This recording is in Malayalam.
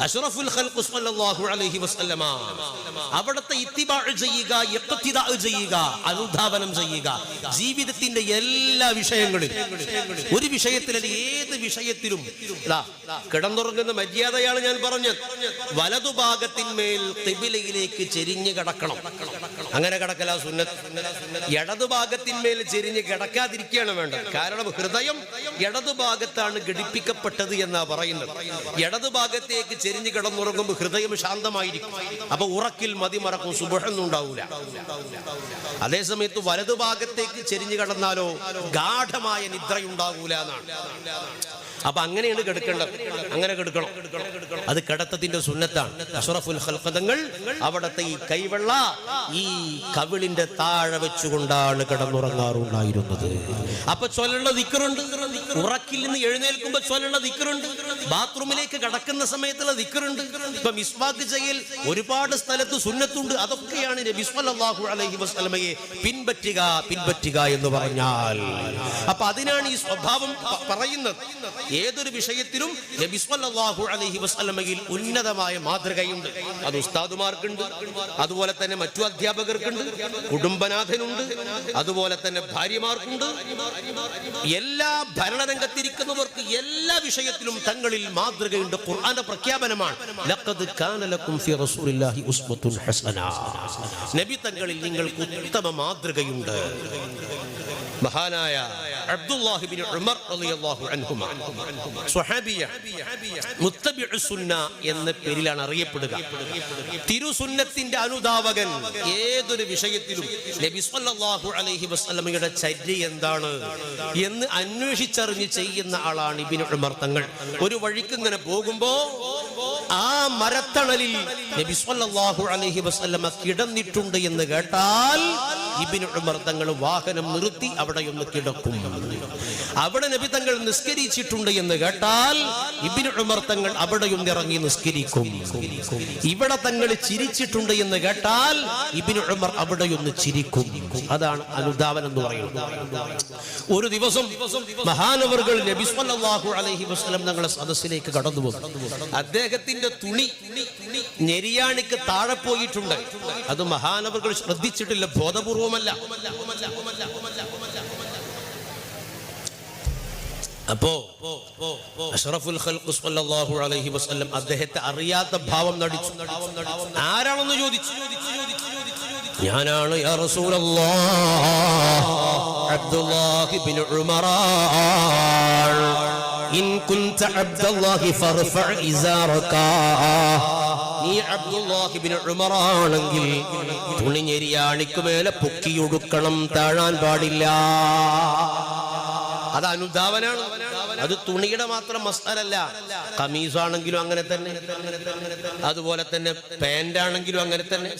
അഷ്റഫുൽ ഖൽഖ് സ്വല്ലല്ലാഹു അലൈഹി വസല്ലമ അവിടുത്തെ ഇത്തിബാ ചെയ്യുക, ഇഖ്തിദാ ചെയ്യുക, അനുധാവനം ചെയ്യുക. ജീവിതത്തിന്റെ എല്ലാ വിഷയങ്ങളിലും, ഒരു വിഷയത്തിലല്ല ഏത് വിഷയത്തിലും കിടന്നുറങ്ങുന്ന മര്യാദയാണ് ഞാൻ പറഞ്ഞത്. വലതുഭാഗത്തിന്മേൽ ഖിബിലയിലേക്ക് ചെരിഞ്ഞ് കിടക്കണം. അങ്ങനെ കിടക്കല സുന്നത്ത്. ഇടതുഭാഗത്തിന്മേൽ ചെരിഞ്ഞ് കിടക്കാതിരിക്കുകയാണ് വേണ്ടത്. കാരണം ഹൃദയം ഇടതുഭാഗത്താണ് ഘടിപ്പിക്കപ്പെട്ടത് എന്നാ പറയുന്നത്. ഇടതുഭാഗത്തേക്ക് ചെരിഞ്ഞ് കിടന്നുറങ്ങുമ്പോൾ ഹൃദയം ശാന്തമായിരിക്കും. അപ്പൊ ഉറക്കിൽ മതിമറക്കും, സുബഹൊന്നും ഉണ്ടാവൂല. അതേസമയത്ത് വലതുഭാഗത്തേക്ക് ചെരിഞ്ഞ് കിടന്നാലോ ഗാഠമായ നിദ്രയുണ്ടാകൂല എന്നാണ്. അപ്പൊ അങ്ങനെയാണ് കിടക്കേണ്ടത്. അങ്ങനെ കിടക്കണം. അത് കിടത്തത്തിന്റെ സുന്നത്താണ്. അഷ്റഫുൽ ഖൽഖ് തങ്ങൾ അവിടത്തെ ഈ കൈവെള്ള ഈ കവിളിന്റെ താഴെ വെച്ചുകൊണ്ടാണ് കിടന്നുറങ്ങാറുണ്ടായിരുന്നത്. അപ്പൊ ചൊല്ലുന്ന ദിക്റുണ്ട്. ഉറക്കിൽ നിന്ന് എഴുന്നേൽക്കുമ്പോ ചൊല്ലുന്ന ദിക്റുണ്ട്. ബാത്റൂമിലേക്ക് കടക്കുന്ന സമയത്തുള്ള ദിക്റുണ്ട്. ഇപ്പൊ മിസ്വാക്ക് ചെയ്യൽ ഒരുപാട് സ്ഥലത്ത് സുന്നത്തുണ്ട്. അതൊക്കെയാണ് നബി സ്വല്ലല്ലാഹു അലൈഹി വസല്ലമയെ പിൻപറ്റുക എന്ന് പറഞ്ഞാൽ. അപ്പൊ അതിനാണ് ഈ സ്വഭാവം പറയുന്നത്. ഏതൊരു വിഷയത്തിലും നബി സ്വല്ലല്ലാഹു അലൈഹി വസല്ലമയിൽ ഉന്നതമായ മാതൃകയുണ്ട്. അത് ഉസ്താദുമാർക്കുണ്ട്, അതുപോലെ തന്നെ മറ്റു അധ്യാപകർക്കുണ്ട്, കുടുംബനാഥനുണ്ട്, അതുപോലെ തന്നെ ഭാര്യമാർക്കുണ്ട്. എല്ലാ ഭരണരംഗത്തിരിക്കുന്നവർക്ക് എല്ലാ വിഷയത്തിലും തങ്ങളിൽ മാതൃകയുണ്ട്. ഖുർആന്റെ പ്രഖ്യാപനമാണ്, ലഖദ് കാന ലക്കും ഫീ റസൂലില്ലാഹി ഉസ്വത്തുൻ ഹസന. നബി തങ്ങളിൽ നിങ്ങൾക്ക് ഉത്തമ മാതൃകയുണ്ട്. മഹാനായ അബ്ദുല്ലാഹ് ഇബ്നു ഉമർ റളിയല്ലാഹു അൻഹുമാ സ്വഹാബിയ മുത്തബിഉസ് സുന്ന എന്ന പേരിലാണ് അറിയപ്പെടുക. തിരുസുന്നത്തിന്റെ അനുധാവകൻ. ഏതൊരു വിഷയത്തിലും നബി സ്വല്ലല്ലാഹു അലൈഹി വസല്ലമയുടെ ചര്യ എന്താണ് എന്ന് അന്വേഷിച്ചറിഞ്ഞ് ചെയ്യുന്ന ആളാണ് ഇബ്നു ഉമർ തങ്ങൾ. ഒരു വഴിക്ക് ഇങ്ങനെ പോകുമ്പോ ആ മരത്തണലിൽ നബി സ്വല്ലല്ലാഹു അലൈഹി വസല്ലമ കിടന്നിട്ടുണ്ട് എന്ന് കേട്ടാൽ ഇബ്നു ഉമർ തങ്ങൾ വാഹനം നിർത്തി അവിടെയൊന്ന് കിടക്കും. അവിടെ നബി തങ്ങൾ നിസ്കരിച്ചിട്ടുണ്ട് എന്ന് കേട്ടാൽ ഇബ്നു ഉമർ തങ്ങൾ അവിടെയൊന്ന് ഇറങ്ങി നിസ്കരിക്കും. ഇവിടെ തങ്ങൾ ചിരിച്ചിട്ടുണ്ട് എന്ന് കേട്ടാൽ ഇബ്നു ഉമർ അവിടെയൊന്ന് ചിരിക്കും. അതാണ് അനുധാവനം എന്ന് പറയുന്നത്. ഒരു ദിവസം മഹാനവറുകൾ നബി സ്വല്ലല്ലാഹു അലൈഹി വസല്ലം തങ്ങളുടെ സദസ്സിലേക്ക് കടന്നു വന്നു. അദ്ദേഹത്തിന്റെ തുണി നെരിയാണിക്ക് താഴെ പോയിട്ടുണ്ട്. അത് മഹാനവറുകൾ ശ്രദ്ധിച്ചിട്ടില്ല, ബോധപൂർവമല്ല. അപ്പോ അഷ്റഫുൽ ഖൽഖ് സ്വല്ലല്ലാഹു അലൈഹി വസല്ലം അദ്ദേഹത്തെ അറിയാത്ത ഭാവം നടിച്ചു. ആരാണെന്ന് ചോദിച്ചു. ഞാനാണ് യാ റസൂലല്ലാഹ്, അബ്ദുല്ലാഹ് ഇബ്നു ഉമർ. ഇൻ കുൻത അബ്ദുല്ലാഹി ഫർഫഅ ഇസാറക. നീ അബ്ദുല്ലാഹ് ഇബ്നു ഉമർ ആണെങ്കിൽ തുണി ഞെരിയാണിക്ക് മേലെ പൊക്കിയൊടുക്കണം, താഴാൻ പാടില്ല. അത് അനുധാവനാണ്. അത് തുണിയുടെ മാത്രം മസ്അലല്ല. കമീസാണെങ്കിലും അങ്ങനെ തന്നെ, അതുപോലെ തന്നെ പാന്റ് ആണെങ്കിലും അങ്ങനെ തന്നെ.